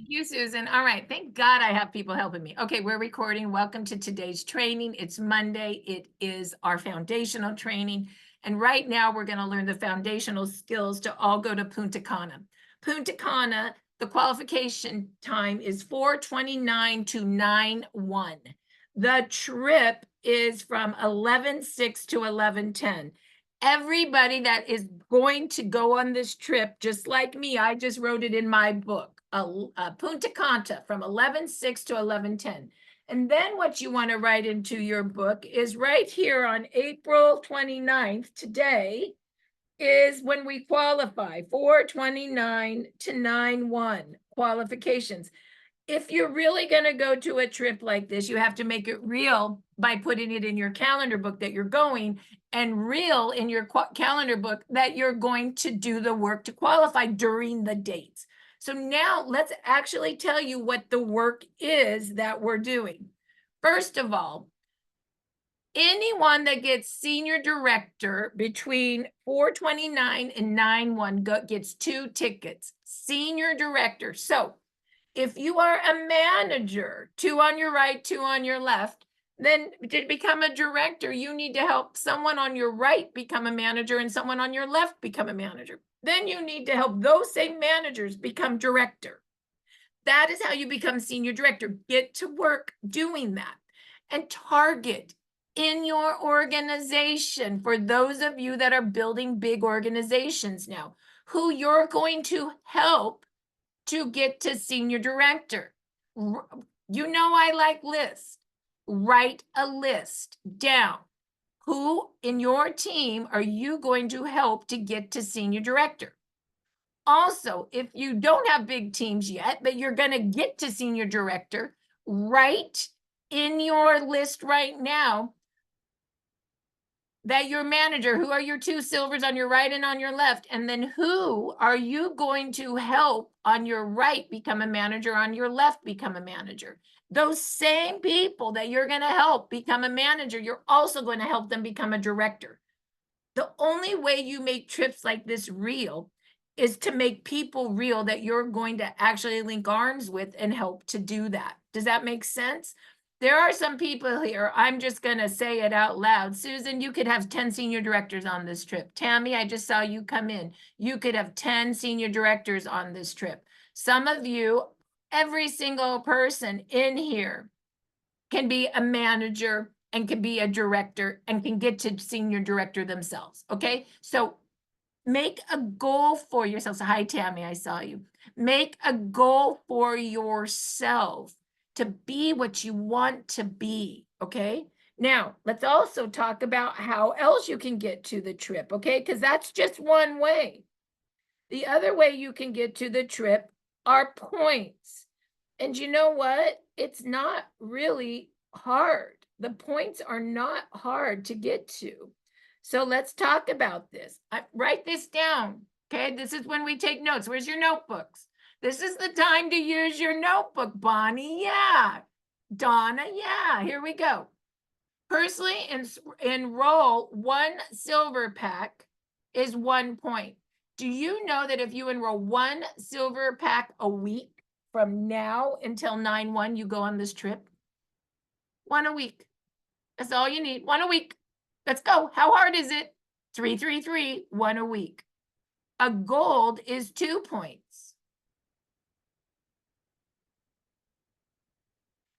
Thank you, Susan. All right. Thank God I have people helping me. Okay, we're recording. Welcome to today's training. It's Monday. It is our foundational training. And right now we're going to learn the foundational skills to all go to Punta Cana. Punta Cana, the qualification time is 4:29 to 9:1. The trip is from 11:06 to 11:10. Everybody that is going to go on this trip, just like me, I just wrote it in my book, Punta Cana from 11:06 to 11:10. And then what you want to write into your book is right here on April 29th, today, is when we qualify, 4:29 to 9:1 qualifications. If you're really going to go to a trip like this, you have to make it real by putting it in your calendar book that you're going, and real in your calendar book that you're going to do the work to qualify during the dates. So now let's actually tell you what the work is that we're doing. First of all, anyone that gets senior director between 4:29 and 9:1 gets 2 tickets. Senior director. So if you are a manager, 2 on your right, 2 on your left, then to become a director, you need to help someone on your right become a manager and someone on your left become a manager. Then you need to help those same managers become director. That is how you become senior director. Get to work doing that. And target in your organization, for those of you that are building big organizations now, who you're going to help to get to senior director. You know I like lists. Write a list down. Who in your team are you going to help to get to senior director? Also, if you don't have big teams yet, but you're going to get to senior director, write in your list right now that your manager, who are your 2 silvers on your right and on your left, and then who are you going to help on your right become a manager, on your left become a manager? Those same people that you're going to help become a manager, you're also going to help them become a director. The only way you make trips like this real is to make people real that you're going to actually link arms with and help to do that. Does that make sense? There are some people here, I'm just going to say it out loud. Susan, you could have 10 senior directors on this trip. Tammy, I just saw you come in. You could have 10 senior directors on this trip. Some of you, every single person in here can be a manager and can be a director and can get to senior director themselves. Okay. So make a goal for yourself. So, hi, Tammy, I saw you. Make a goal for yourself to be what you want to be. Okay. Now, let's also talk about how else you can get to the trip. Okay. Because that's just one way. The other way you can get to the trip are points. And you know what? It's not really hard. The points are not hard to get to. So let's talk about this. Write this down. Okay, this is when we take notes. Where's your notebooks? This is the time to use your notebook, Bonnie. Yeah. Donna, yeah. Here we go. Personally, enroll 1 silver pack is 1 point. Do you know that if you enroll 1 silver pack a week from now until 9/1, you go on this trip? 1 a week. That's all you need. 1 a week. Let's go. How hard is it? 3, 3, 3, 1 a week. A gold is 2 points.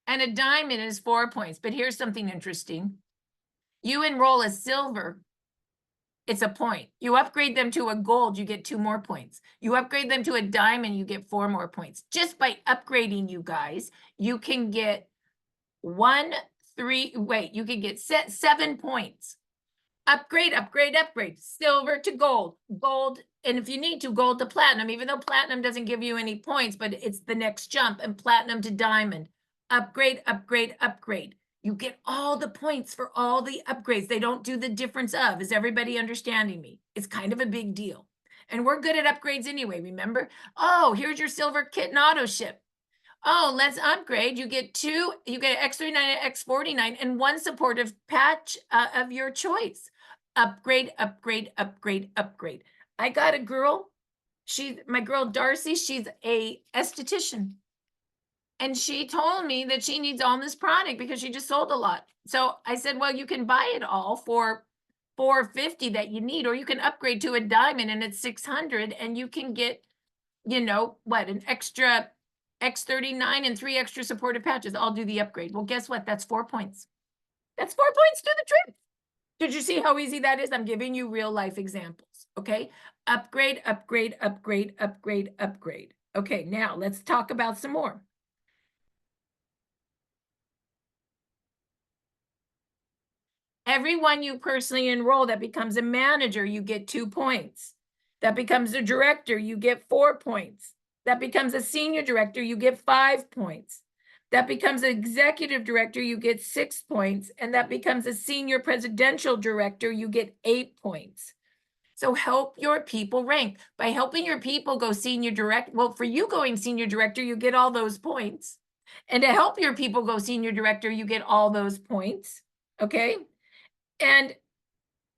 And a diamond is 4 points. But here's something interesting. You enroll a silver, it's a point. You upgrade them to a gold, you get 2 more points. You upgrade them to a diamond, you get 4 more points. Just by upgrading, you guys, you can get you can get 7 points. Upgrade, upgrade, upgrade. Silver to gold, gold, and if you need to, gold to platinum, even though platinum doesn't give you any points, but it's the next jump, and platinum to diamond. Upgrade, upgrade, upgrade. You get all the points for all the upgrades. They don't do the difference of. Is everybody understanding me? It's kind of a big deal. And we're good at upgrades anyway, remember? Oh, here's your silver kit and auto ship. Oh, let's upgrade. You get X39 and X49 and 1 supportive patch of your choice. Upgrade, upgrade, upgrade, upgrade. I got a girl. My girl Darcy, she's a esthetician. And she told me that she needs all this product because she just sold a lot. So I said, well, you can buy it all for $450 that you need, or you can upgrade to a diamond and it's 600 and you can get, you know, what, an extra X39 and 3 extra supportive patches. I'll do the upgrade. Well, guess what? That's 4 points. That's 4 points to the trip. Did you see how easy that is? I'm giving you real life examples. Okay. Upgrade, upgrade, upgrade, upgrade, upgrade. Okay. Now let's talk about some more. Everyone you personally enroll that becomes a manager, you get 2 points. That becomes a director, you get 4 points. That becomes a senior director, you get 5 points. That becomes an executive director, you get 6 points. And that becomes a senior presidential director, you get 8 points. So help your people rank. By helping your people go senior director, well, for you going senior director, you get all those points. And to help your people go senior director, you get all those points. Okay. And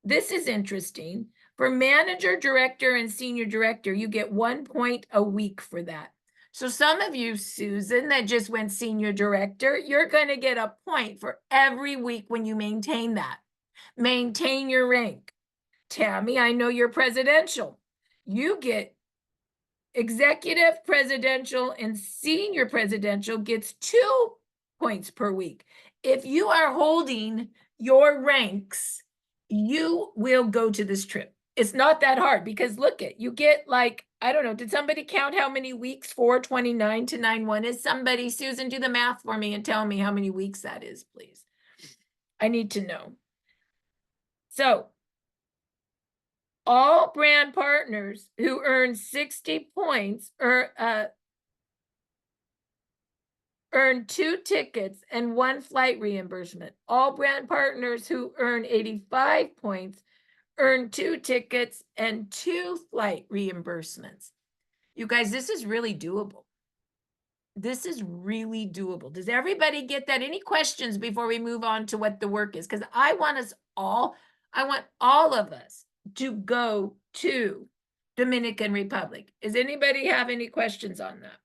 this is interesting. For manager, director, and senior director, you get 1 point a week for that. So some of you, Susan, that just went senior director, you're going to get a point for every week when you maintain that. Maintain your rank. Tammy, I know you're presidential. You get executive, presidential, and senior presidential gets 2 points per week. If you are holding your ranks, you will go to this trip. It's not that hard because look at, you get like, I don't know, did somebody count how many weeks 429 to 91 is? Somebody, Susan, do the math for me and tell me how many weeks that is, please. I need to know. So all brand partners who earn 60 points earn 2 tickets and 1 flight reimbursement. All brand partners who earn 85 points earn 2 tickets and 2 flight reimbursements. You guys, this is really doable. This is really doable. Does everybody get that? Any questions before we move on to what the work is? Because I want all of us to go to Dominican Republic. Does anybody have any questions on that?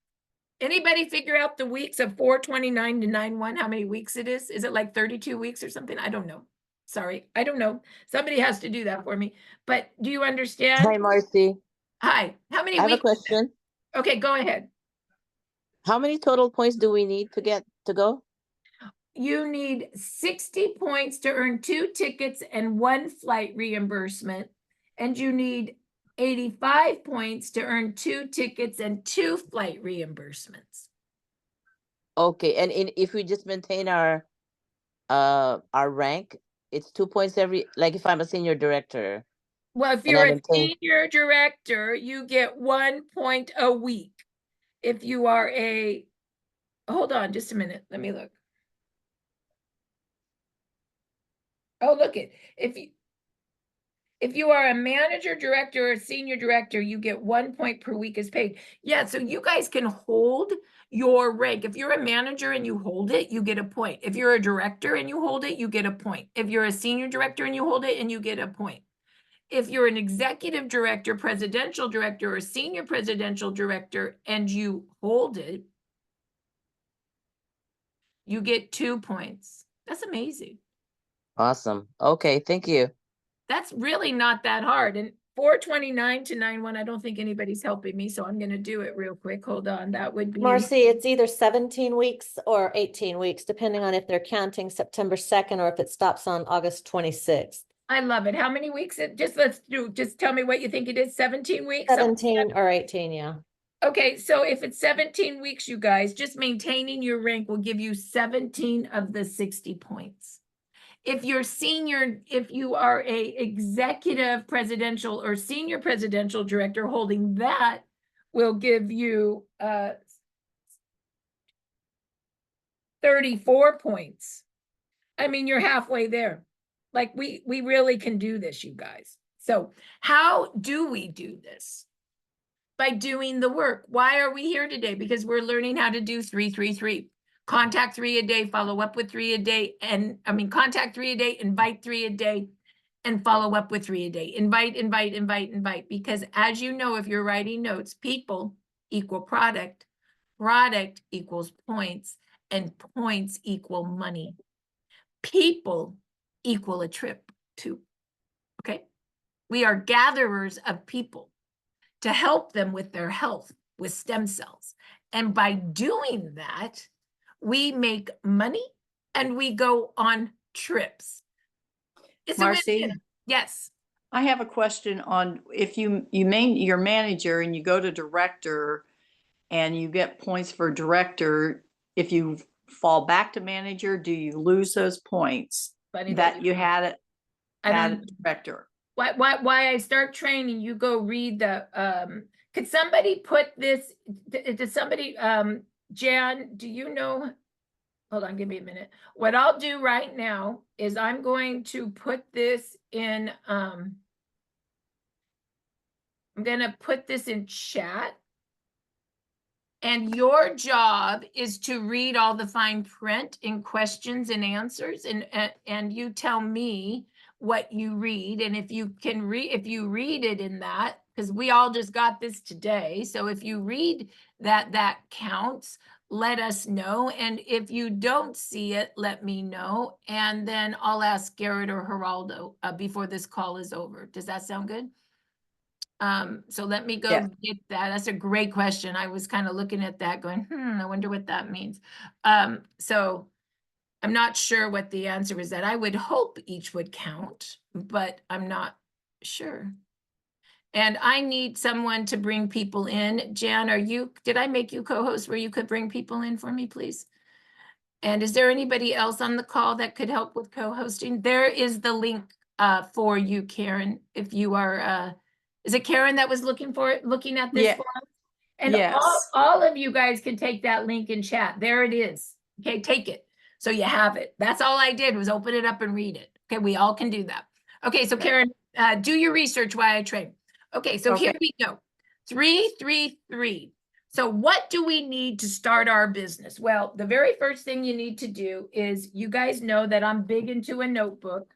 Anybody figure out the weeks of 429 to 91, how many weeks it is? Is it like 32 weeks or something? I don't know. Sorry, I don't know. Somebody has to do that for me. But do you understand? Hi, Marci. Hi. How many I have a weeks? question. Okay, go ahead. How many total points do we need to get to go? You need 60 points to earn 2 tickets and 1 flight reimbursement. And you need 85 points to earn 2 tickets and 2 flight reimbursements. Okay, and if we just maintain our rank, it's 2 points every, like if I'm a senior director. Well, if you're a senior director, you get 1 point a week. If you are a, hold on just a minute, let me look. Oh, look it. If you are a manager, director, or senior director, you get 1 point per week as paid. Yeah, so you guys can hold your rank. If you're a manager and you hold it, you get a point. If you're a director and you hold it, you get a point. If you're a senior director and you hold it, and you get a point. If you're an executive director, presidential director, or senior presidential director, and you hold it, you get 2 points. That's amazing. Awesome. Okay, thank you. That's really not that hard. And 429 to 91, I don't think anybody's helping me, so I'm going to do it real quick. Hold on. That would be Marci, it's either 17 weeks or 18 weeks, depending on if they're counting September 2nd or if it stops on August 26th. I love it. How many weeks? Just tell me what you think it is. 17 weeks? 17 or 18, yeah. Okay, so if it's 17 weeks, you guys, just maintaining your rank will give you 17 of the 60 points. If you're senior, if you are a executive presidential or senior presidential director, holding that will give you 34 points. I mean, you're halfway there. Like we really can do this, you guys. So how do we do this? By doing the work. Why are we here today? Because we're learning how to do 3-3-3. Contact 3 a day, follow up with 3 a day, and contact 3 a day, invite 3 a day, and follow up with 3 a day. Invite, invite, invite, invite. Because as you know, if you're writing notes, people equal product. product equals points, and points equal money. People equal a trip too. Okay? We are gatherers of people to help them with their health, with stem cells. And by doing that, we make money and we go on trips. It's a Marci, win-win. Yes. I have a question on if you're manager and you go to director and you get points for director, if you fall back to manager, do you lose those points Funny that you had it I at don't director? why I start training, you go read the could somebody put this, does somebody Jan, do you know? Hold on, give me a minute. What I'll do right now is I'm going to put this in I'm gonna put this in chat. And your job is to read all the fine print in questions and answers, and you tell me what you read. And if you can if you read it in that, because we all just got this today. So if you read that, that counts, let us know. And if you don't see it, let me know. And then I'll ask Garrett or Geraldo before this call is over. Does that sound good? So let me go Yeah. get that. That's a great question. I was kind of looking at that going, I wonder what that means. So I'm not sure what the answer is. That I would hope each would count, but I'm not sure. And I need someone to bring people in. Jan, did I make you co-host where you could bring people in for me, please? And is there anybody else on the call that could help with co-hosting? There is the link for you, Karen, if you are is it Karen that was looking at this Yeah. for us? And Yes. all of you guys can take that link in chat. There it is. Okay, take it. So you have it. That's all I did was open it up and read it. Okay, we all can do that. Okay, so Karen, do your research while I train. Okay, so here we go. 333. So what do we need to start our business? Well, the very first thing you need to do is, you guys know that I'm big into a notebook.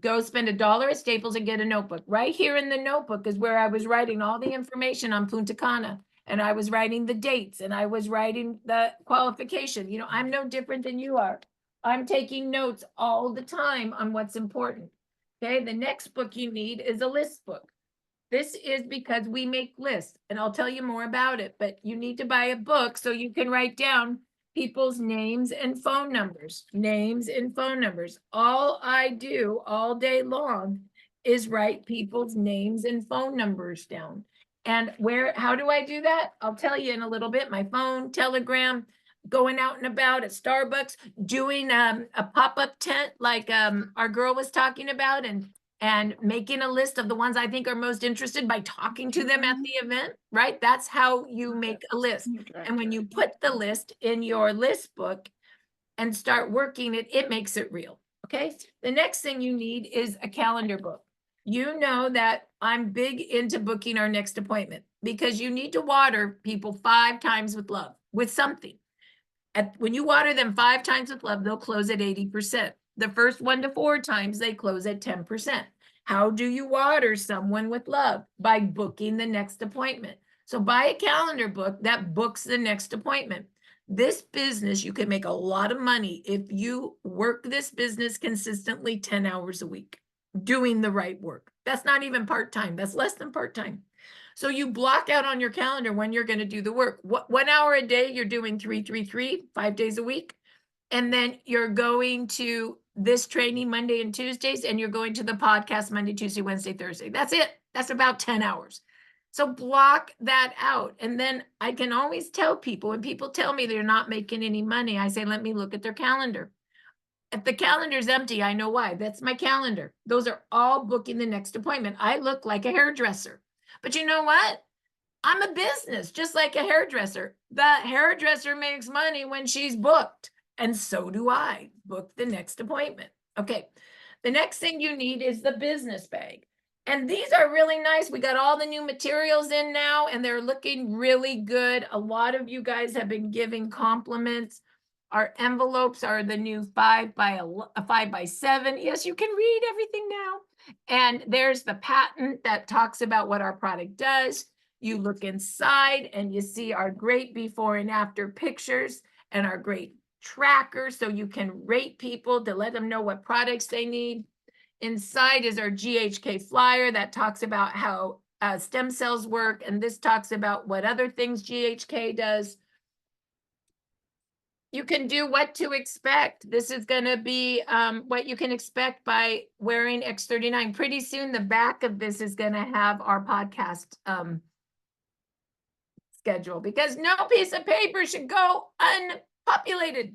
Go spend $1 at Staples and get a notebook. Right here in the notebook is where I was writing all the information on Punta Cana, and I was writing the dates, and I was writing the qualification. You know, I'm no different than you are. I'm taking notes all the time on what's important. Okay, the next book you need is a list book. This is because we make lists, and I'll tell you more about it, but you need to buy a book so you can write down people's names and phone numbers, All I do all day long is write people's names and phone numbers down. And how do I do that? I'll tell you in a little bit. My phone, Telegram, going out and about at Starbucks, doing a pop-up tent like our girl was talking about, and making a list of the ones I think are most interested by talking to them at the event, right? That's how you make a list. And when you put the list in your list book and start working it, it makes it real, okay? The next thing you need is a calendar book. You know that I'm big into booking our next appointment, because you need to water people 5 times with love, with something. When you water them 5 times with love, they'll close at 80%. The first 1 to 4 times, they close at 10%. How do you water someone with love? By booking the next appointment. So buy a calendar book that books the next appointment. This business, you can make a lot of money if you work this business consistently 10 hours a week, doing the right work. That's not even part-time. That's less than part-time. So you block out on your calendar when you're going to do the work. 1 hour a day, you're doing 333, 5 days a week. And then you're going to this training Monday and Tuesdays, and you're going to the podcast Monday, Tuesday, Wednesday, Thursday. That's it. That's about 10 hours. So block that out. And then I can always tell people, when people tell me they're not making any money, I say, let me look at their calendar. If the calendar's empty, I know why. That's my calendar. Those are all booking the next appointment. I look like a hairdresser. But you know what? I'm a business, just like a hairdresser. The hairdresser makes money when she's booked. And so do I. Book the next appointment. Okay. The next thing you need is the business bag. And these are really nice. We got all the new materials in now, and they're looking really good. A lot of you guys have been giving compliments. Our envelopes are the new 5 by 7. Yes, you can read everything now. And there's the patent that talks about what our product does. You look inside and you see our great before and after pictures and our great tracker, so you can rate people to let them know what products they need. Inside is our GHK flyer that talks about how stem cells work, and this talks about what other things GHK does. You can do what to expect. This is going to be what you can expect by wearing X39. Pretty soon, the back of this is going to have our podcast schedule, because no piece of paper should go unpopulated.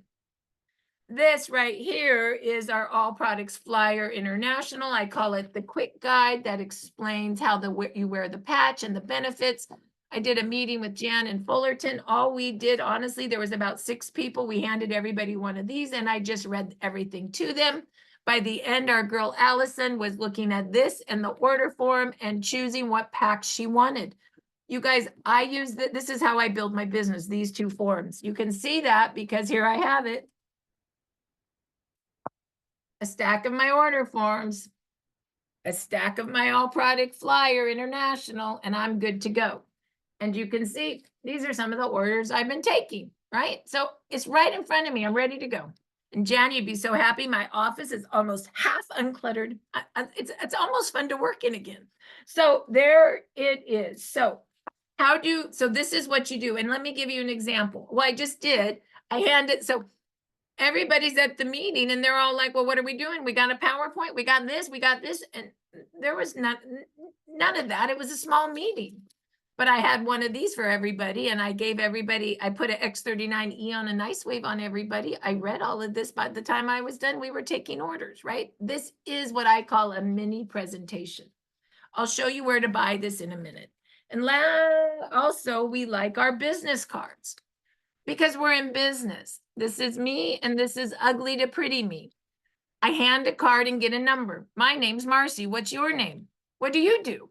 This right here is our All Products Flyer International. I call it the quick guide that explains how you wear the patch and the benefits. I did a meeting with Jan in Fullerton. All we did, honestly, there was about 6 people. We handed everybody one of these and I just read everything to them. By the end, our girl Allison was looking at this and the order form and choosing what packs she wanted. You guys, I use this is how I build my business, these 2 forms. You can see that because here I have it. A stack of my order forms, a stack of my All Product Flyer International, and I'm good to go. And you can see, these are some of the orders I've been taking, right? So it's right in front of me. I'm ready to go. And Jan, you'd be so happy. My office is almost half uncluttered. It's almost fun to work in again. So there it is. So this is what you do. And let me give you an example. Well, I just did. I handed, so everybody's at the meeting and they're all like, well, what are we doing? We got a PowerPoint, we got this. And there was none of that. It was a small meeting. But I had one of these for everybody, and I gave everybody, I put an X39E on a nice wave on everybody. I read all of this. By the time I was done, we were taking orders, right? This is what I call a mini presentation. I'll show you where to buy this in a minute. And also, we like our business cards because we're in business. This is me, and this is ugly to pretty me. I hand a card and get a number. My name's Marci. What's your name? What do you do?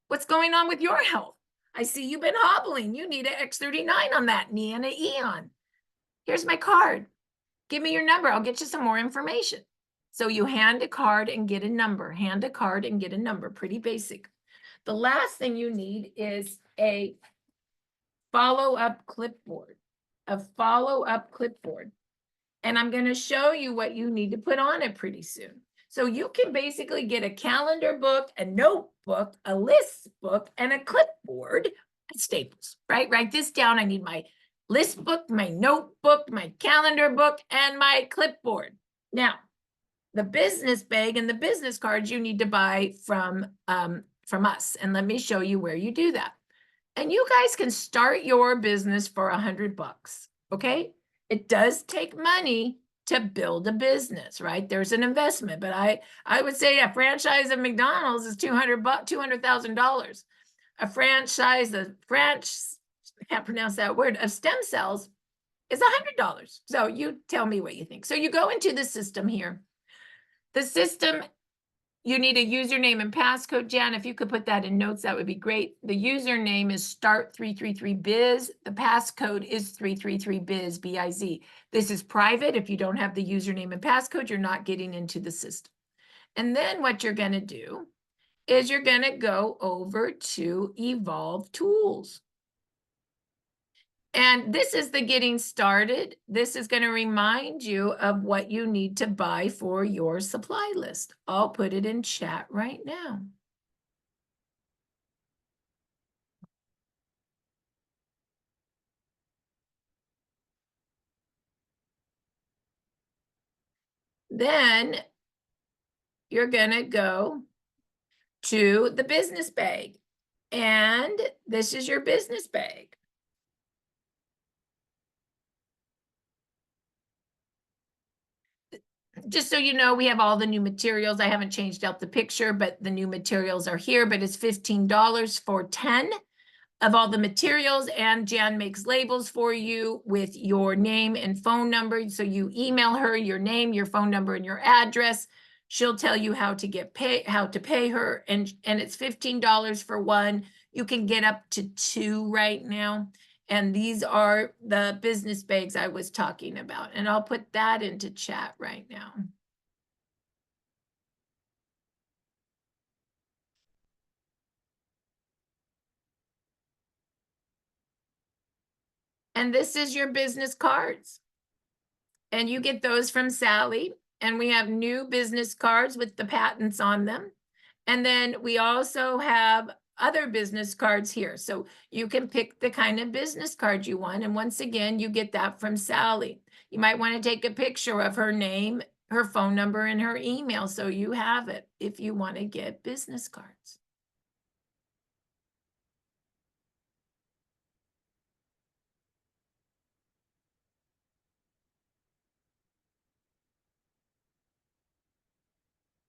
What's going on with your health? I see you've been hobbling. You need an X39 on that knee and an E on. Here's my card. Give me your number. I'll get you some more information. So you hand a card and get a number. Hand a card and get a number. Pretty basic. The last thing you need is a follow-up clipboard. A follow-up clipboard. And I'm going to show you what you need to put on it pretty soon. So you can basically get a calendar book, a notebook, a list book, and a clipboard at Staples, right? Write this down. I need my list book, my notebook, my calendar book, and my clipboard. Now, the business bag and the business cards you need to buy from us. And let me show you where you do that. And you guys can start your business for $100, okay? It does take money to build a business, right? There's an investment, but I would say a franchise of McDonald's is $200,000. A franchise, I can't pronounce that word, of stem cells is $100. So you tell me what you think. So you go into the system here. The system, you need a username and passcode. Jan, if you could put that in notes, that would be great. The username is start333biz. The passcode is 333biz, B-I-Z. This is private. If you don't have the username and passcode, you're not getting into the system. And then what you're going to do is you're going to go over to Evolve Tools. And this is the getting started. This is going to remind you of what you need to buy for your supply list. I'll put it in chat right now. Then you're going to go to the business bag. And this is your business bag. Just so you know, we have all the new materials. I haven't changed out the picture, but the new materials are here, but it's $15 for 10 of all the materials, and Jan makes labels for you with your name and phone number. So you email her your name, your phone number, and your address. She'll tell you how to pay her, and it's $15 for one. You can get up to 2 right now. And these are the business bags I was talking about. And I'll put that into chat right now. And this is your business cards. And you get those from Sally. And we have new business cards with the patents on them. And then we also have other business cards here. So you can pick the kind of business card you want. And once again, you get that from Sally. You might want to take a picture of her name, her phone number, and her email, so you have it if you want to get business cards.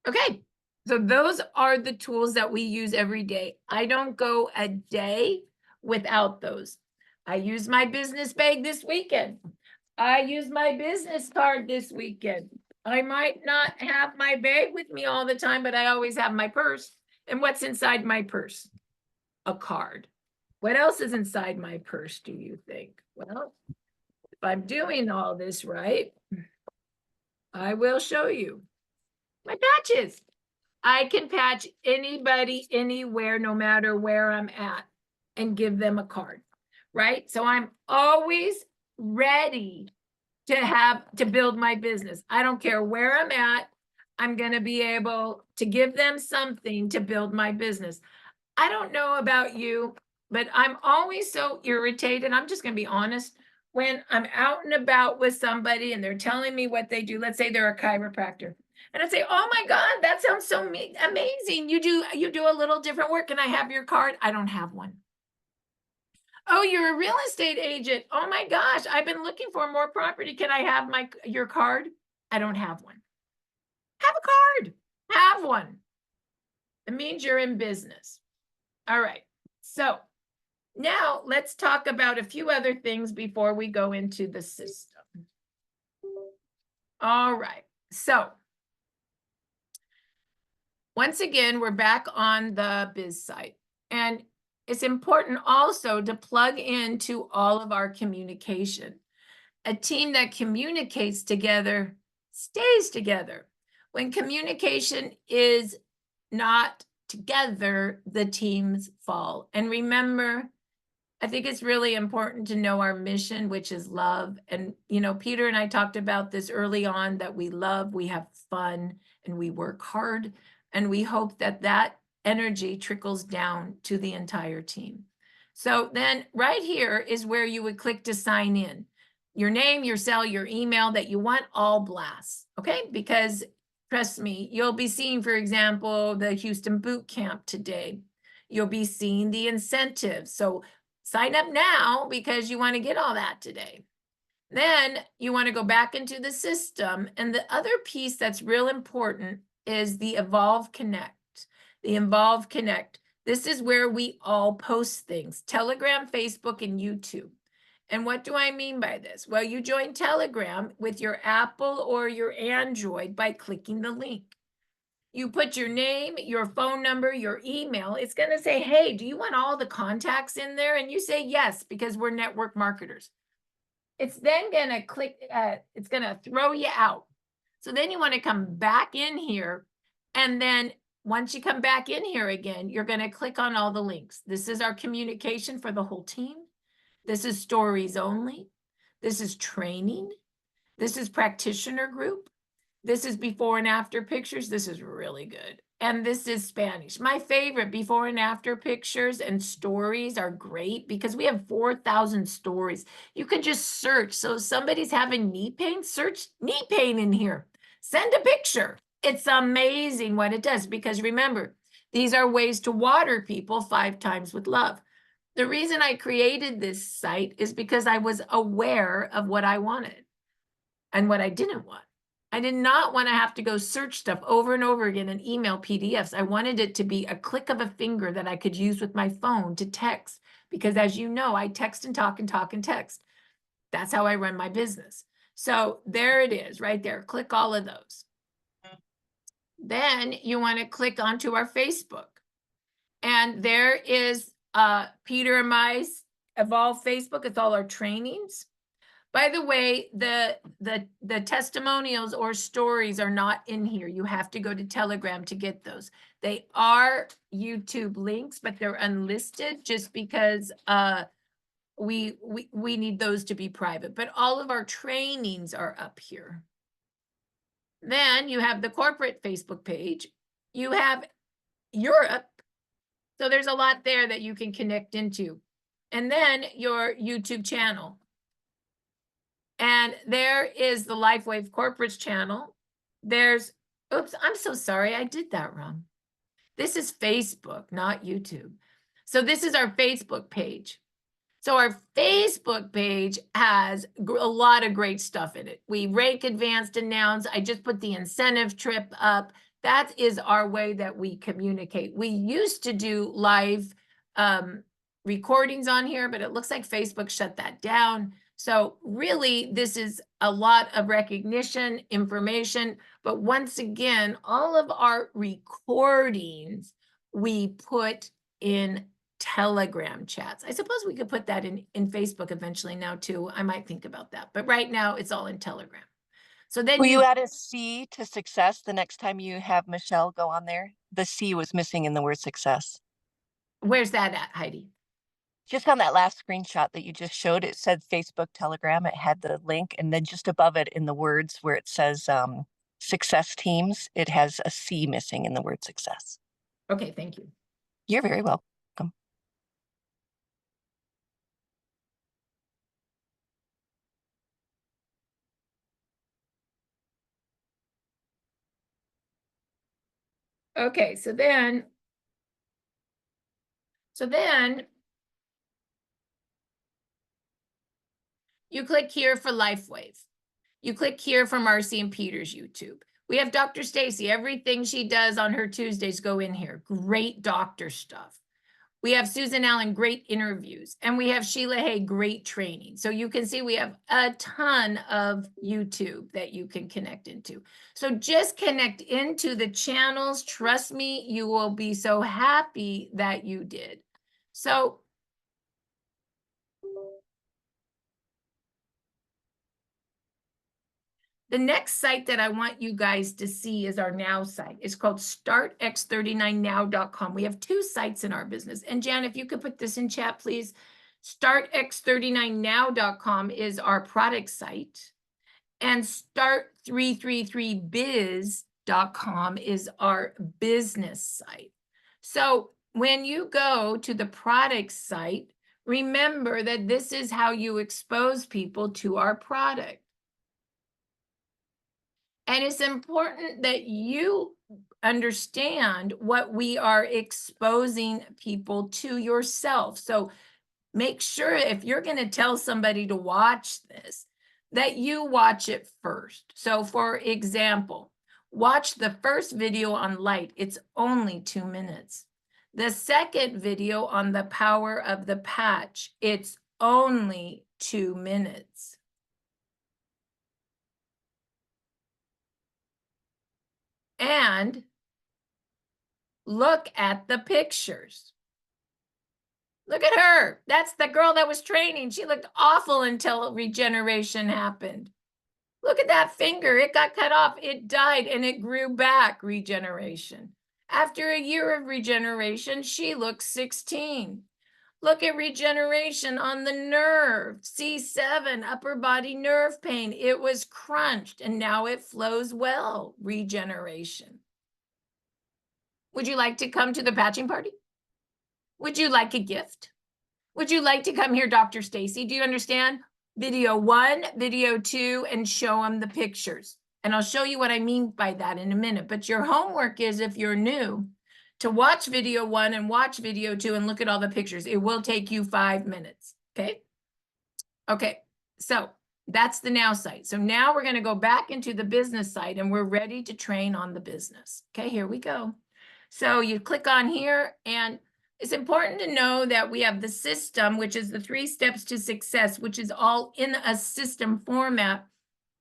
Okay, so those are the tools that we use every day. I don't go a day without those. I use my business bag this weekend. I use my business card this weekend. I might not have my bag with me all the time, but I always have my purse. And what's inside my purse? A card. What else is inside my purse, do you think? Well, if I'm doing all this right, I will show you my patches. I can patch anybody anywhere, no matter where I'm at, and give them a card, right? So I'm always ready to build my business. I don't care where I'm at. I'm going to be able to give them something to build my business. I don't know about you, but I'm always so irritated. I'm just going to be honest. When I'm out and about with somebody and they're telling me what they do, let's say they're a chiropractor, and I say, "Oh my God, that sounds so amazing. You do a little different work. Can I have your card?" I don't have one. "Oh, you're a real estate agent. Oh my gosh, I've been looking for more property. Can I have your card?" I don't have one. Have a card. Have one. It means you're in business. All right. So now let's talk about a few other things before we go into the system. All right. So once again, we're back on the biz site. And it's important also to plug into all of our communication. A team that communicates together stays together. When communication is not together, the teams fall. And remember, I think it's really important to know our mission, which is love. And, Peter and I talked about this early on, that we love, we have fun, and we work hard. And we hope that that energy trickles down to the entire team. So then right here is where you would click to sign in. Your name, your cell, your email that you want, all blasts, okay? Because trust me, you'll be seeing, for example, the Houston Boot Camp today. You'll be seeing the incentives. So sign up now because you want to get all that today. Then you want to go back into the system. And the other piece that's real important is the Evolve Connect. The Evolve Connect. This is where we all post things: Telegram, Facebook, and YouTube. And what do I mean by this? Well, you join Telegram with your Apple or your Android by clicking the link. You put your name, your phone number, your email. It's going to say, "Hey, do you want all the contacts in there?" And you say yes, because we're network marketers. It's then going to click, it's going to throw you out. So then you want to come back in here. And then once you come back in here again, you're going to click on all the links. This is our communication for the whole team. This is stories only. This is training. This is practitioner group. This is before and after pictures. This is really good. And this is Spanish. My favorite before and after pictures and stories are great because we have 4,000 stories. You can just search. So if somebody's having knee pain, search knee pain in here. Send a picture. It's amazing what it does, because remember, these are ways to water people 5 times with love. The reason I created this site is because I was aware of what I wanted and what I didn't want. I did not want to have to go search stuff over and over again and email PDFs. I wanted it to be a click of a finger that I could use with my phone to text, because as you know, I text and talk and talk and text. That's how I run my business. So there it is right there. Click all of those. Then you want to click onto our Facebook. And there is Peter and my Evolve Facebook. It's all our trainings. By the way, the testimonials or stories are not in here. You have to go to Telegram to get those. They are YouTube links, but they're unlisted just because we need those to be private, but all of our trainings are up here. Then you have the corporate Facebook page. You have Europe. So there's a lot there that you can connect into. And then your YouTube channel. And there is the LifeWave Corporates channel. There's, oops, I'm so sorry, I did that wrong. This is Facebook, not YouTube. So this is our Facebook page. So our Facebook page has a lot of great stuff in it. We rank advanced and nouns. I just put the incentive trip up. That is our way that we communicate. We used to do live recordings on here, but it looks like Facebook shut that down. So really, this is a lot of recognition, information. But once again, all of our recordings we put in Telegram chats. I suppose we could put that in Facebook eventually now too. I might think about that. But right now it's all in Telegram. So then Will you add a C to success the next time you have Michelle go on there? The C was missing in the word success. Where's that at, Heidi? Just on that last screenshot that you just showed, it said Facebook Telegram. It had the link, and then just above it in the words where it says success teams, it has a C missing in the word success. Okay, thank you. You're very welcome. Okay, so then you click here for LifeWave. You click here for Marci and Peter's YouTube. We have Dr. Stacy. Everything she does on her Tuesdays go in here. Great doctor stuff. We have Susan Allen, great interviews. And we have Sheila Hay, great training. So you can see we have a ton of YouTube that you can connect into. So just connect into the channels. Trust me, you will be so happy that you did. So the next site that I want you guys to see is our Now site. It's called startx39now.com. We have two sites in our business. And Jan, if you could put this in chat, please. Startx39now.com is our product site. And start333biz.com is our business site. So when you go to the product site, remember that this is how you expose people to our product. And it's important that you understand what we are exposing people to yourself. So make sure if you're going to tell somebody to watch this, that you watch it first. So for example, watch the first video on light. It's only 2 minutes. The second video on the power of the patch, it's only 2 minutes. And look at the pictures. Look at her. That's the girl that was training. She looked awful until regeneration happened. Look at that finger. It got cut off. It died and it grew back. Regeneration. After a year of regeneration, she looks 16. Look at regeneration on the nerve. C7, upper body nerve pain. It was crunched and now it flows well. Regeneration. Would you like to come to the patching party? Would you like a gift? Would you like to come here, Dr. Stacy? Do you understand? Video 1, video 2, and show them the pictures. And I'll show you what I mean by that in a minute. But your homework is, if you're new, to watch video 1 and watch video 2 and look at all the pictures. It will take you 5 minutes, okay? Okay, so that's the Now site. So now we're gonna go back into the business site and we're ready to train on the business. Okay, here we go. So you click on here, and it's important to know that we have the system, which is the 3 steps to success, which is all in a system format.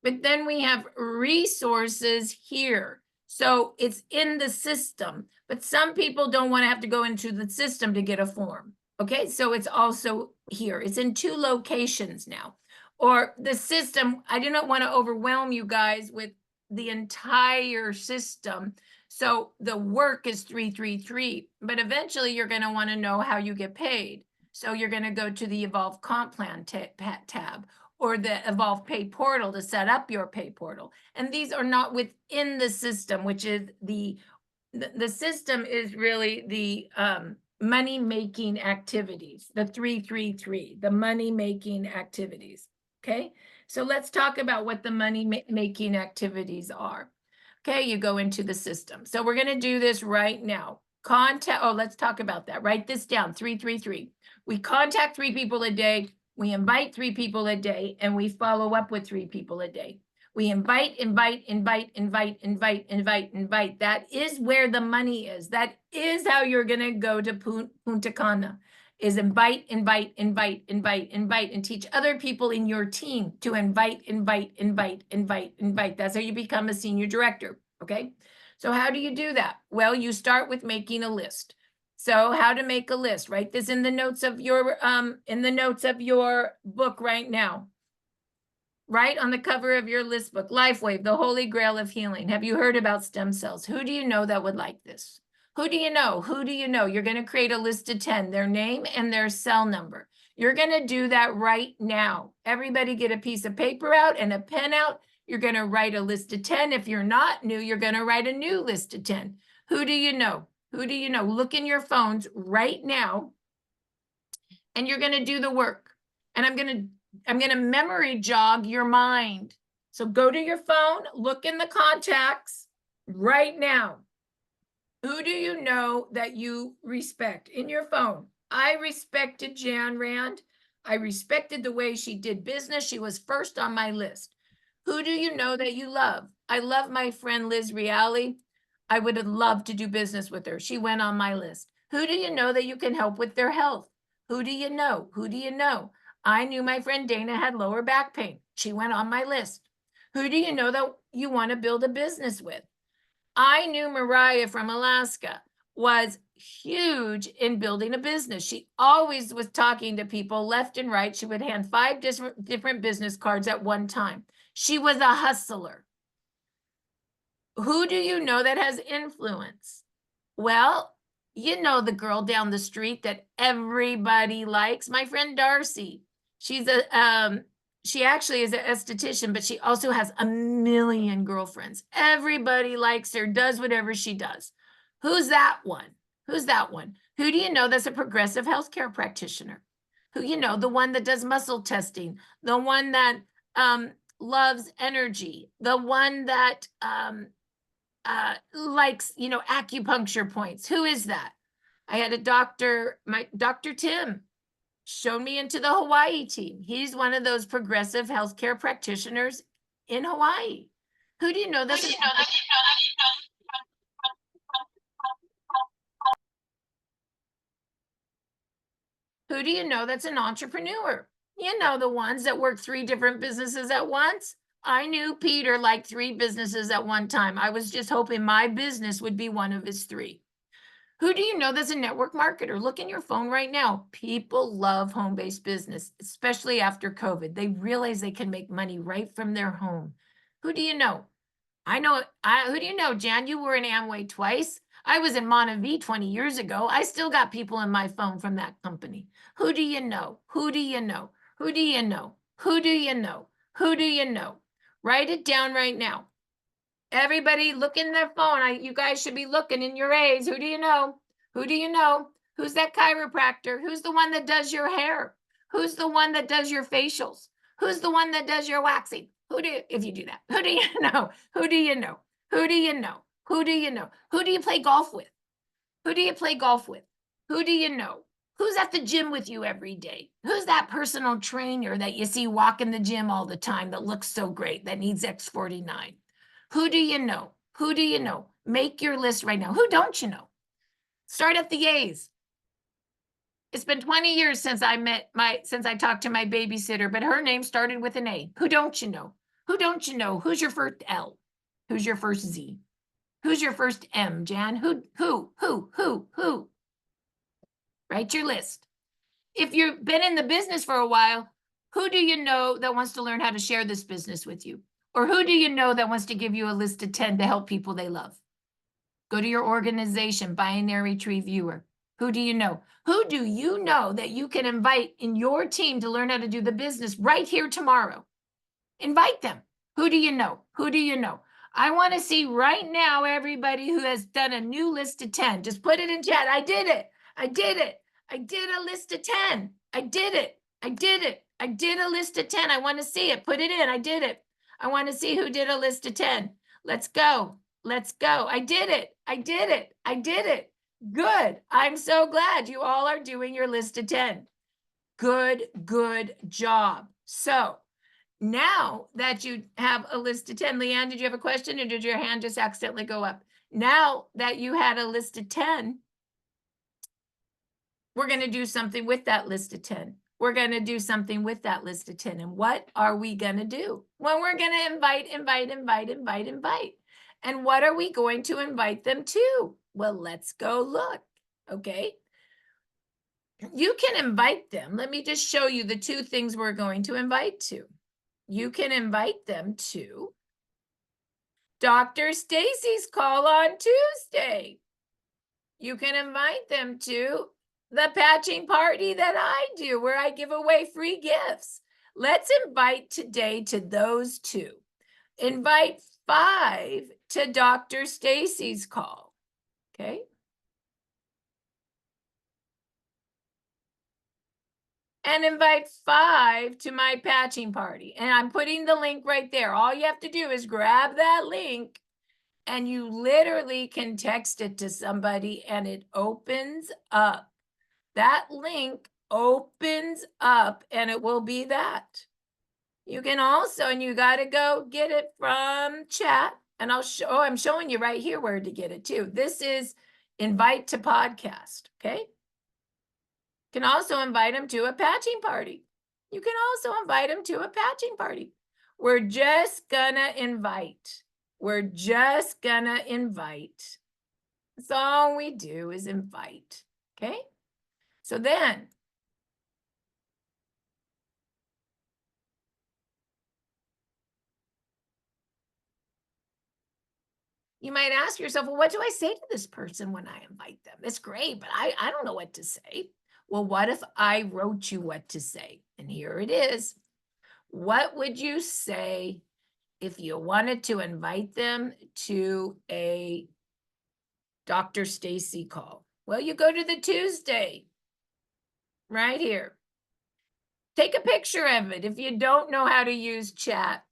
But then we have resources here. So it's in the system, but some people don't want to have to go into the system to get a form. Okay, so it's also here. It's in 2 locations now. Or the system, I do not want to overwhelm you guys with the entire system. So the work is 333, but eventually you're going to want to know how you get paid. So you're going to go to the Evolve Comp Plan tab or the Evolve Pay portal to set up your pay portal. And these are not within the system, which is the system is really the money-making activities, the 333, the money-making activities. Okay, so let's talk about what the money-making activities are. Okay, you go into the system. So we're going to do this right now. Let's talk about that. Write this down, 333. We contact 3 people a day, we invite 3 people a day, and we follow up with 3 people a day. We invite. That is where the money is. That is how you're going to go to Punta Cana, is invite, and teach other people in your team to invite. That's how you become a senior director, okay? So how do you do that? Well, you start with making a list. So how to make a list, write this in the notes of your book right now. Right on the cover of your list book, LifeWave, the Holy Grail of Healing. Have you heard about stem cells? Who do you know that would like this? Who do you know? Who do you know? You're going to create a list of 10, their name and their cell number. You're going to do that right now. Everybody get a piece of paper out and a pen out. You're going to write a list of 10. If you're not new, you're going to write a new list of 10. Who do you know? Who do you know? Look in your phones right now, and you're going to do the work. And I'm going to memory jog your mind. So go to your phone, look in the contacts right now. Who do you know that you respect in your phone? I respected Jan Rand. I respected the way she did business. She was first on my list. Who do you know that you love? I love my friend Liz Reale. I would have loved to do business with her. She went on my list. Who do you know that you can help with their health? Who do you know? Who do you know? I knew my friend Dana had lower back pain. She went on my list. Who do you know that you want to build a business with? I knew Mariah from Alaska was huge in building a business. She always was talking to people left and right. She would hand 5 different business cards at one time. She was a hustler. Who do you know that has influence? Well, you know the girl down the street that everybody likes, my friend Darcy. She's she actually is an esthetician, but she also has a million girlfriends. Everybody likes her, does whatever she does. Who's that one? Who's that one? Who do you know that's a progressive healthcare practitioner? Who, you know, the one that does muscle testing, the one that loves energy, the one that likes, you know, acupuncture points. Who is that? I had a doctor, Dr. Tim showed me into the Hawaii team. He's one of those progressive healthcare practitioners in Hawaii. Who do you know that's Who do you know that's an entrepreneur? You know, the ones that work 3 different businesses at once. I knew Peter liked 3 businesses at one time. I was just hoping my business would be one of his 3. Who do you know that's a network marketer? Look in your phone right now. People love home-based business, especially after COVID. They realize they can make money right from their home. Who do you know? Who do you know, Jan? You were in Amway twice. I was in Montevideo 20 years ago. I still got people in my phone from that company. Who do you know? Who do you know? Who do you know? Who do you know? Who do you know? Write it down right now. Everybody look in their phone. You guys should be looking in your A's. Who do you know? Who do you know? Who's that chiropractor? Who's the one that does your hair? Who's the one that does your facials? Who's the one that does your waxing? If you do that, who do you know? Who do you know? Who do you know? Who do you know? Who do you play golf with? Who do you play golf with? Who do you know? Who's at the gym with you every day? Who's that personal trainer that you see walking the gym all the time that looks so great, that needs X49? Who do you know? Who do you know? Make your list right now. Who don't you know? Start at the A's. It's been 20 years since I talked to my babysitter, but her name started with an A. Who don't you know? Who don't you know? Who's your first L? Who's your first Z? Who's your first M, Jan? Who? Write your list. If you've been in the business for a while, who do you know that wants to learn how to share this business with you? Or who do you know that wants to give you a list of 10 to help people they love? Go to your organization, Binary Tree Viewer. Who do you know? Who do you know that you can invite in your team to learn how to do the business right here tomorrow? Invite them. Who do you know? Who do you know? I want to see right now everybody who has done a new list of 10. Just put it in chat. I did it. I did it. I did a list of 10. I did it. I did it. I did a list of 10. I want to see it. Put it in. I did it. I want to see who did a list of 10. Let's go. Let's go. I did it. I did it. I did it. Good. I'm so glad you all are doing your list of 10. Good job. So now that you have a list of 10, Leanne, did you have a question or did your hand just accidentally go up? Now that you had a list of 10, we're going to do something with that list of 10. We're going to do something with that list of 10. And what are we going to do? Well, we're going to invite. And what are we going to invite them to? Well, let's go look. Okay. You can invite them. Let me just show you the two things we're going to invite to. You can invite them to Dr. Stacy's call on Tuesday. You can invite them to the patching party that I do, where I give away free gifts. Let's invite today to those two. Invite 5 to Dr. Stacy's call. Okay. And invite 5 to my patching party. And I'm putting the link right there. All you have to do is grab that link and you literally can text it to somebody and it opens up. That link opens up and it will be that. You can also, and you got to go get it from chat. And I'm showing you right here where to get it too. This is invite to podcast. Okay. You can also invite them to a patching party. You can also invite them to a patching party. We're just gonna invite. We're just gonna invite. That's all we do is invite. Okay. So then, you might ask yourself, well, what do I say to this person when I invite them? It's great, but I don't know what to say. Well, what if I wrote you what to say? And here it is. What would you say if you wanted to invite them to a Dr. Stacy call? Well, you go to the Tuesday right here. Take a picture of it if you don't know how to use chat.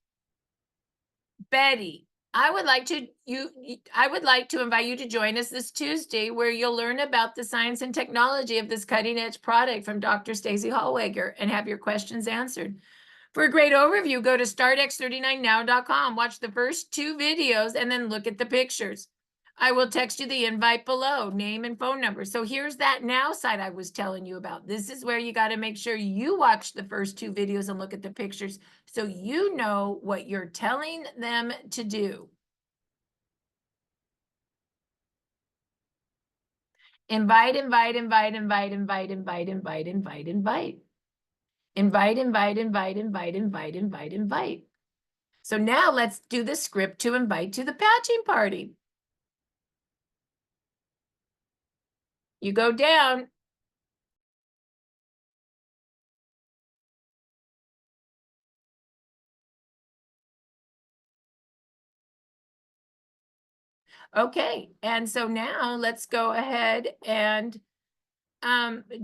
Betty, I would like to invite you to join us this Tuesday, where you'll learn about the science and technology of this cutting edge product from Dr. Stacy Hallweger and have your questions answered. For a great overview, go to startx39now.com, watch the first 2 videos, and then look at the pictures. I will text you the invite below, name and phone number. So here's that now site I was telling you about. This is where you got to make sure you watch the first 2 videos and look at the pictures so you know what you're telling them to do. Invite. Invite. So now let's do the script to invite to the patching party. You go down. Okay, and so now let's go ahead and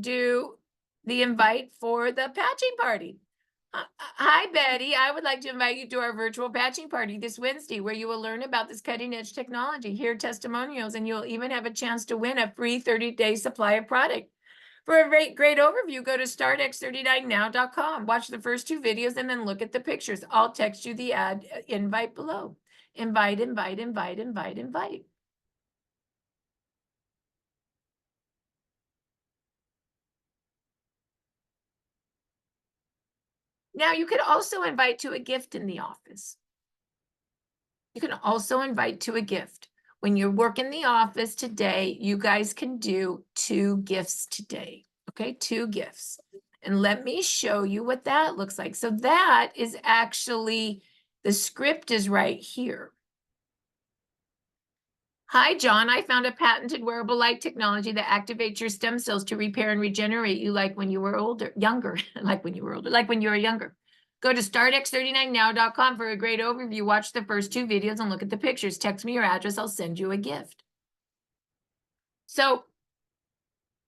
do the invite for the patching party. Hi, Betty. I would like to invite you to our virtual patching party this Wednesday, where you will learn about this cutting edge technology, hear testimonials, and you'll even have a chance to win a free 30-day supply of product. For a great overview, go to startx39now.com, watch the first 2 videos, and then look at the pictures. I'll text you the invite below. Invite. Now, you could also invite to a gift in the office. You can also invite to a gift. When you work in the office today, you guys can do 2 gifts today. Okay, 2 gifts. And let me show you what that looks like. So that is actually, the script is right here. Hi, John. I found a patented wearable light technology that activates your stem cells to repair and regenerate you like when you were younger, like when you were younger. Go to startx39now.com for a great overview. Watch the first 2 videos and look at the pictures. Text me your address. I'll send you a gift. So,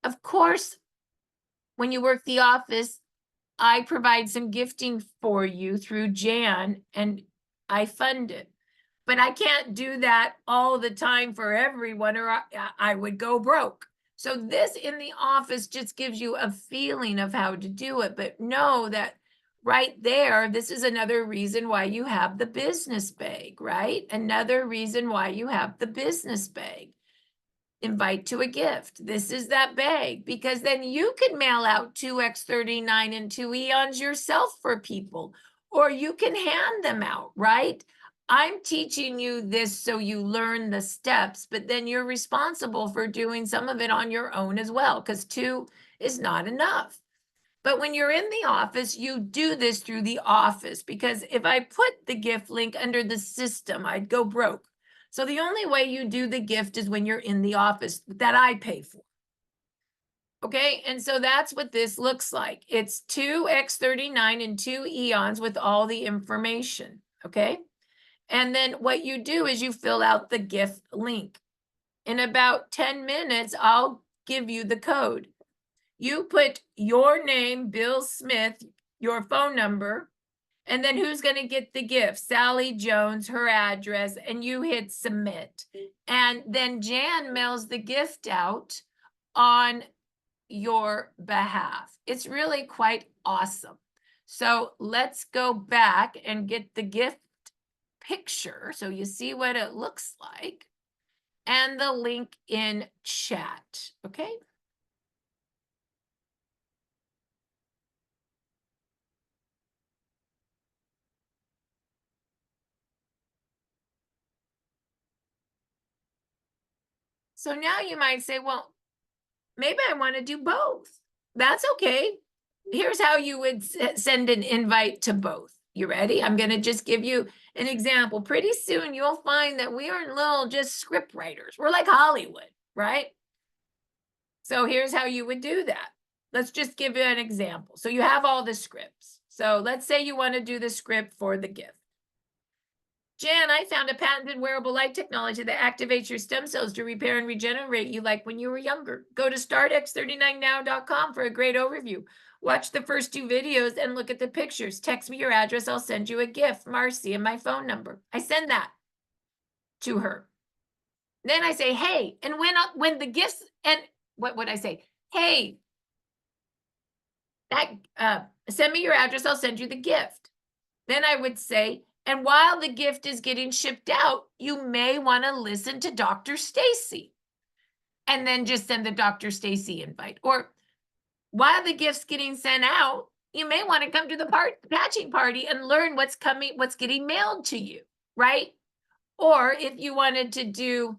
of course, when you work the office, I provide some gifting for you through Jan, and I fund it. But I can't do that all the time for everyone, or I would go broke. So this in the office just gives you a feeling of how to do it. But know that right there, this is another reason why you have the business bag, right? Another reason why you have the business bag. Invite to a gift. This is that bag, because then you can mail out 2x39 and 2 eons yourself for people, or you can hand them out, right? I'm teaching you this so you learn the steps, but then you're responsible for doing some of it on your own as well, because 2 is not enough. But when you're in the office, you do this through the office, because if I put the gift link under the system, I'd go broke. So the only way you do the gift is when you're in the office that I pay for. Okay, and so that's what this looks like. It's 2x39 and 2 eons with all the information, okay? And then what you do is you fill out the gift link. In about 10 minutes, I'll give you the code. You put your name, Bill Smith, your phone number, and then who's going to get the gift? Sally Jones, her address, and you hit submit. And then Jan mails the gift out on your behalf. It's really quite awesome. So let's go back and get the gift picture so you see what it looks like, and the link in chat, okay? So now you might say, well, maybe I want to do both. That's okay. Here's how you would send an invite to both. You ready? I'm going to just give you an example. Pretty soon you'll find that we aren't little just script writers. We're like Hollywood, right? So here's how you would do that. Let's just give you an example. So you have all the scripts. So let's say you want to do the script for the gift. Jan, I found a patented wearable light technology that activates your stem cells to repair and regenerate you like when you were younger. Go to startx39now.com for a great overview. Watch the first 2 videos and look at the pictures. Text me your address. I'll send you a gift, Marci, and my phone number. I send that to her. Then I say, hey, and when the gifts, and what would I say? Hey, send me your address. I'll send you the gift. Then I would say, and while the gift is getting shipped out, you may want to listen to Dr. Stacy, and then just send the Dr. Stacy invite. Or while the gift's getting sent out, you may want to come to the patching party and learn what's getting mailed to you, right? Or if you wanted to do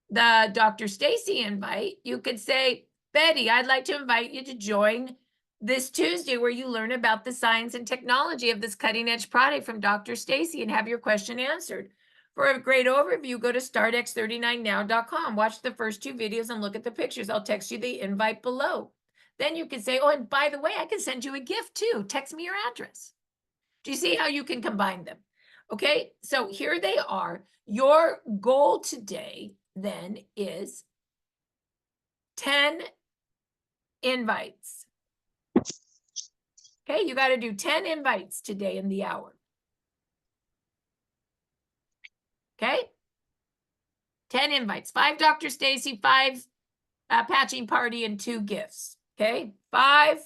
the Dr. Stacy invite, you could say, Betty, I'd like to invite you to join this Tuesday where you learn about the science and technology of this cutting edge product from Dr. Stacy and have your question answered. For a great overview, go to startx39now.com. Watch the first 2 videos and look at the pictures. I'll text you the invite below. Then you can say, oh, and by the way, I can send you a gift too. Text me your address. Do you see how you can combine them? Okay, so here they are. Your goal today then is 10 invites. Okay, you got to do 10 invites today in the hour. Okay, 10 invites, 5 Dr. Stacy, 5 patching party, and 2 gifts. Okay, 5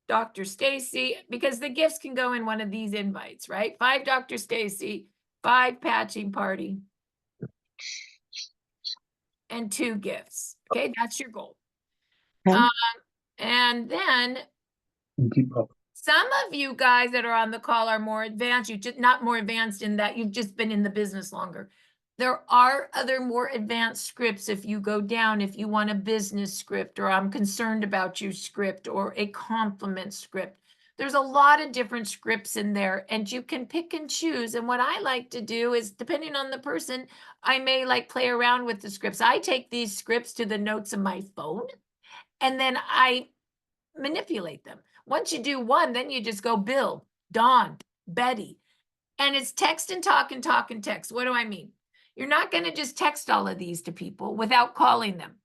Dr. Stacy, because the gifts can go in one of these invites, right? 5 Dr. Stacy, 5 patching party, and 2 gifts. Okay, that's your goal. Okay. And then Keep up. some of you guys that are on the call are more advanced. You just not more advanced in that you've just been in the business longer. There are other more advanced scripts if you go down, if you want a business script, or I'm concerned about you script, or a compliment script. There's a lot of different scripts in there and you can pick and choose. And what I like to do is, depending on the person, I may like play around with the scripts. I take these scripts to the notes of my phone and then I manipulate them. Once you do one, then you just go Bill, Dawn, Betty, and it's text and talk and talk and text. What do I mean? You're not going to just text all of these to people without calling them.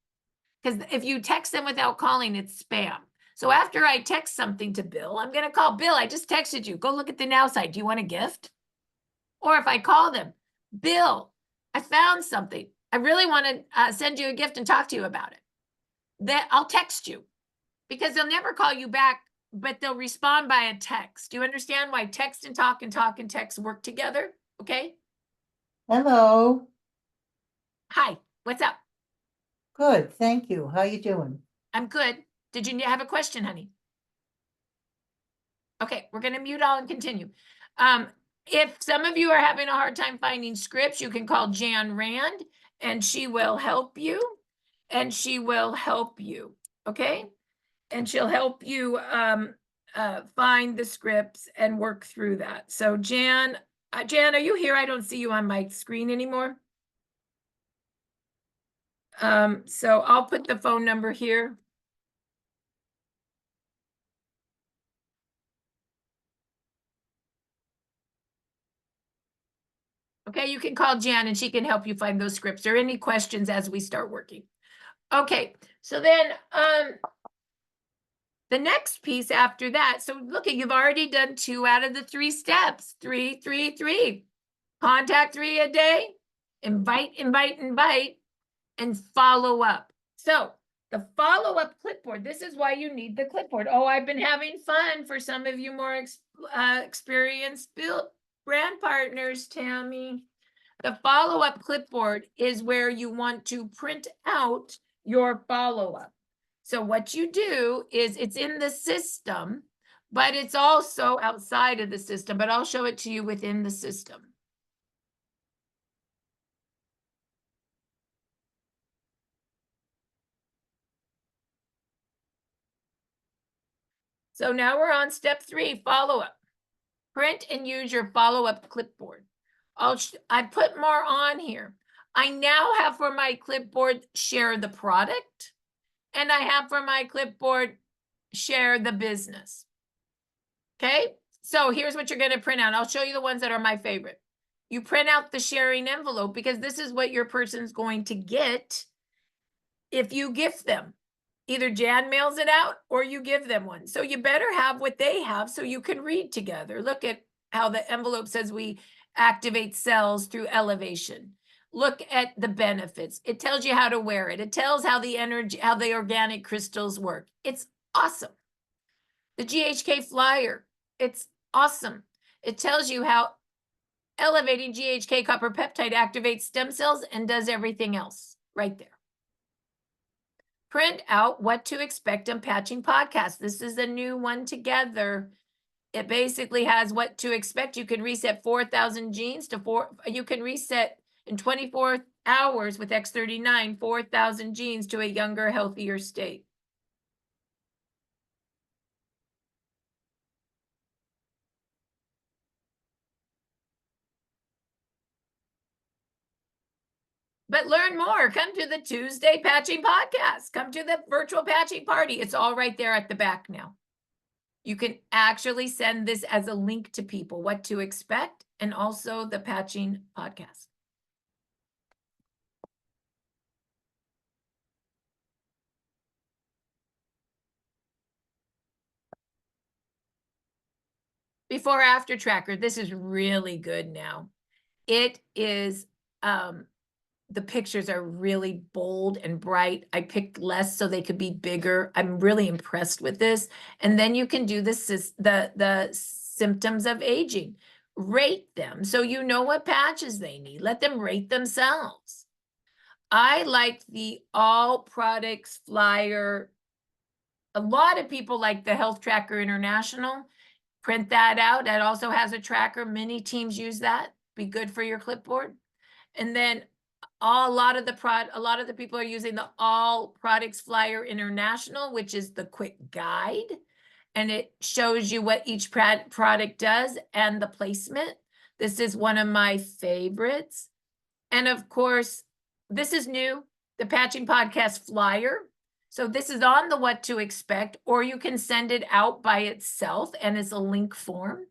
Because if you text them without calling, it's spam. So after I text something to Bill, I'm going to call Bill. I just texted you. Go look at the now site. Do you want a gift? Or if I call them, Bill, I found something. I really want to send you a gift and talk to you about it. That I'll text you because they'll never call you back, but they'll respond by a text. Do you understand why text and talk and talk and text work together? Okay. Hello. Hi, what's up? Good, thank you. How you doing? I'm good. Did you have a question, honey? Okay, we're going to mute all and continue. If some of you are having a hard time finding scripts, you can call Jan Rand and she will help you. And she will help you, okay? And she'll help you find the scripts and work through that. So Jan, are you here? I don't see you on my screen anymore. So I'll put the phone number here. Okay, you can call Jan and she can help you find those scripts or any questions as we start working. Okay, so then the next piece after that, so look at, you've already done 2 out of the 3 steps. 3, 3, 3. Contact 3 a day, invite, and follow up. So the follow-up clipboard, this is why you need the clipboard. Oh, I've been having fun for some of you more experienced brand partners, Tammy. The follow-up clipboard is where you want to print out your follow-up. So what you do is it's in the system, but it's also outside of the system, but I'll show it to you within the system. So now we're on step 3, follow-up. Print and use your follow-up clipboard. I put more on here. I now have for my clipboard, share the product, and I have for my clipboard, share the business. Okay, so here's what you're going to print out. I'll show you the ones that are my favorite. You print out the sharing envelope because this is what your person's going to get if you gift them. Either Jan mails it out or you give them one. So you better have what they have so you can read together. Look at how the envelope says we activate cells through elevation. Look at the benefits. It tells you how to wear it. It tells how the energy, how the organic crystals work. It's awesome. The GHK flyer, it's awesome. It tells you how elevating GHK copper peptide activates stem cells and does everything else right there. Print out what to expect on Patching Podcast. This is a new one together. It basically has what to expect. You can reset 4,000 genes to you can reset in 24 hours with X39, 4,000 genes to a younger, healthier state. But learn more. Come to the Tuesday Patching Podcast. Come to the virtual patching party. It's all right there at the back now. You can actually send this as a link to people, what to expect, and also the Patching Podcast. Before after tracker, this is really good now. It is, the pictures are really bold and bright. I picked less so they could be bigger. I'm really impressed with this. And then you can do the symptoms of aging. Rate them so you know what patches they need. Let them rate themselves. I like the all products flyer. A lot of people like the Health Tracker International. Print that out. That also has a tracker. Many teams use that. Be good for your clipboard. And then a lot of the people are using the All Products Flyer International, which is the quick guide. and it shows you what each product does and the placement. This is one of my favorites. And of course, this is new, the Patching Podcast flyer. So this is on the what to expect, or you can send it out by itself and it's a link form.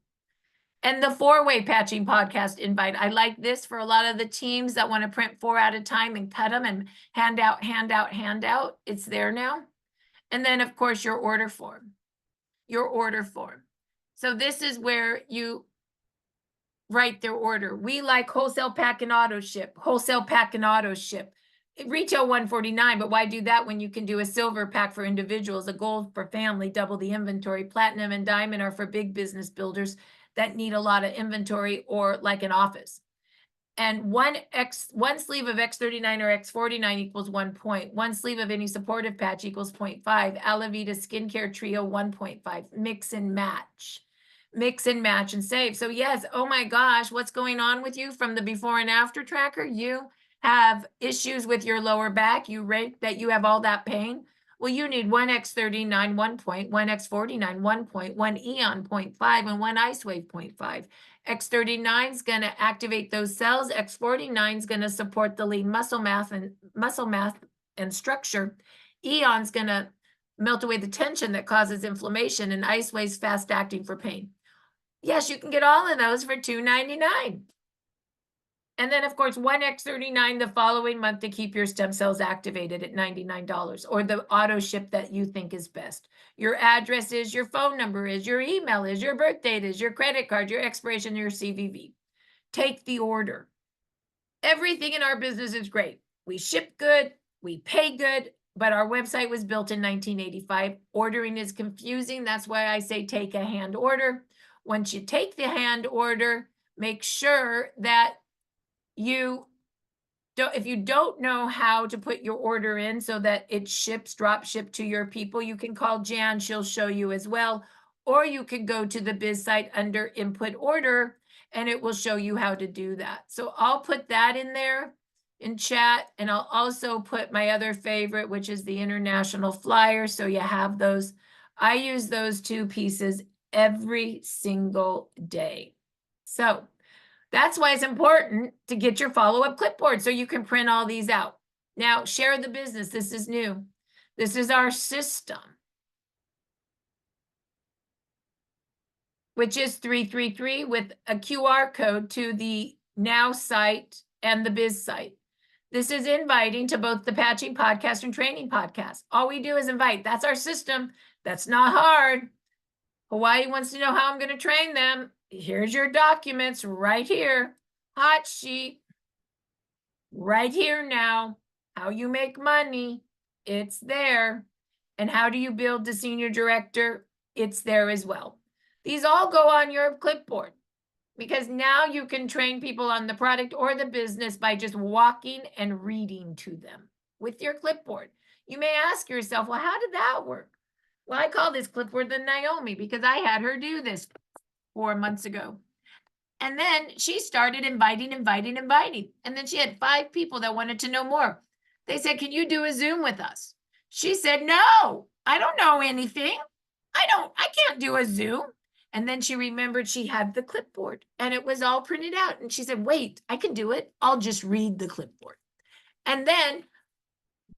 And the 4-way Patching Podcast invite. I like this for a lot of the teams that want to print 4 at a time and cut them and hand out. It's there now. And then of course your order form. So this is where you write their order. We like wholesale pack and auto ship, Retail $149, but why do that when you can do a silver pack for individuals, a gold for family, double the inventory, platinum and diamond are for big business builders that need a lot of inventory or like an office. And one sleeve of X39 or X49 equals 1 point. One sleeve of any supportive patch equals 0.5. Alavita Skincare Trio 1.5. Mix and match and save. So yes, oh my gosh, what's going on with you from the before and after tracker? You have issues with your lower back. You rate that you have all that pain. Well, you need one X39 1 point, one X49 1 point, one Eon 0.5, and one Ice Wave 0.5. X39 is going to activate those cells. X49 is going to support the lean muscle mass and structure. Eon's going to melt away the tension that causes inflammation, and Ice Wave's fast acting for pain. Yes, you can get all of those for $2.99. And then, of course, one X39 the following month to keep your stem cells activated at $99, or the auto ship that you think is best. Your address is, your phone number is, your email is, your birth date is, your credit card, your expiration, your CVV. Take the order. Everything in our business is great. We ship good, we pay good, but our website was built in 1985. Ordering is confusing. That's why I say take a hand order. Once you take the hand order, make sure that if you don't know how to put your order in so that it drop ship to your people, you can call Jan, she'll show you as well. Or you could go to the biz site under input order and it will show you how to do that. So I'll put that in there in chat, and I'll also put my other favorite, which is the international flyer. So you have those. I use those 2 pieces every single day. So that's why it's important to get your follow-up clipboard so you can print all these out. Now, share the business. This is new. This is our system, which is 333 with a QR code to the Now site and the Biz site. This is inviting to both the Patching Podcast and Training Podcast. All we do is invite. That's our system. That's not hard. Hawaii wants to know how I'm going to train them. Here's your documents right here. Hot sheet. Right here now. How you make money. It's there. And how do you build to senior director? It's there as well. These all go on your clipboard, because now you can train people on the product or the business by just walking and reading to them with your clipboard. You may ask yourself, well, how did that work? Well, I call this clipboard the Naomi because I had her do this 4 months ago. And then she started inviting. And then she had 5 people that wanted to know more. They said, can you do a Zoom with us? She said, no, I don't know anything. I can't do a Zoom. And then she remembered she had the clipboard and it was all printed out. And she said, wait, I can do it. I'll just read the clipboard. And then,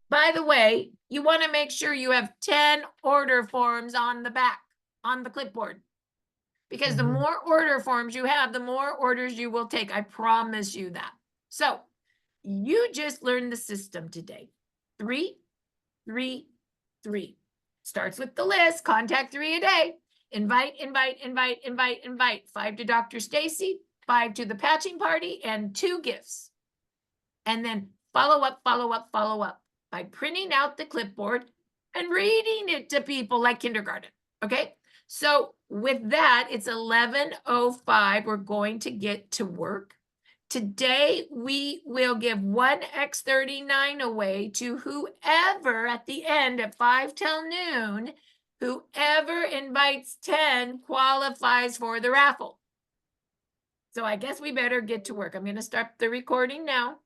by the way, you want to make sure you have 10 order forms on the back, on the clipboard. Because the more order forms you have, the more orders you will take. I promise you that. So you just learned the system today. 3, 3, 3. Starts with the list. Contact 3 a day. Invite. 5 to Dr. Stacy, 5 to the patching party, and 2 gifts. And then follow up by printing out the clipboard and reading it to people like kindergarten. Okay. So with that, it's 11:05. We're going to get to work. Today, we will give 1 X39 away to whoever at the end at 5 till noon, whoever invites 10 qualifies for the raffle. So I guess we better get to work. I'm going to start the recording now.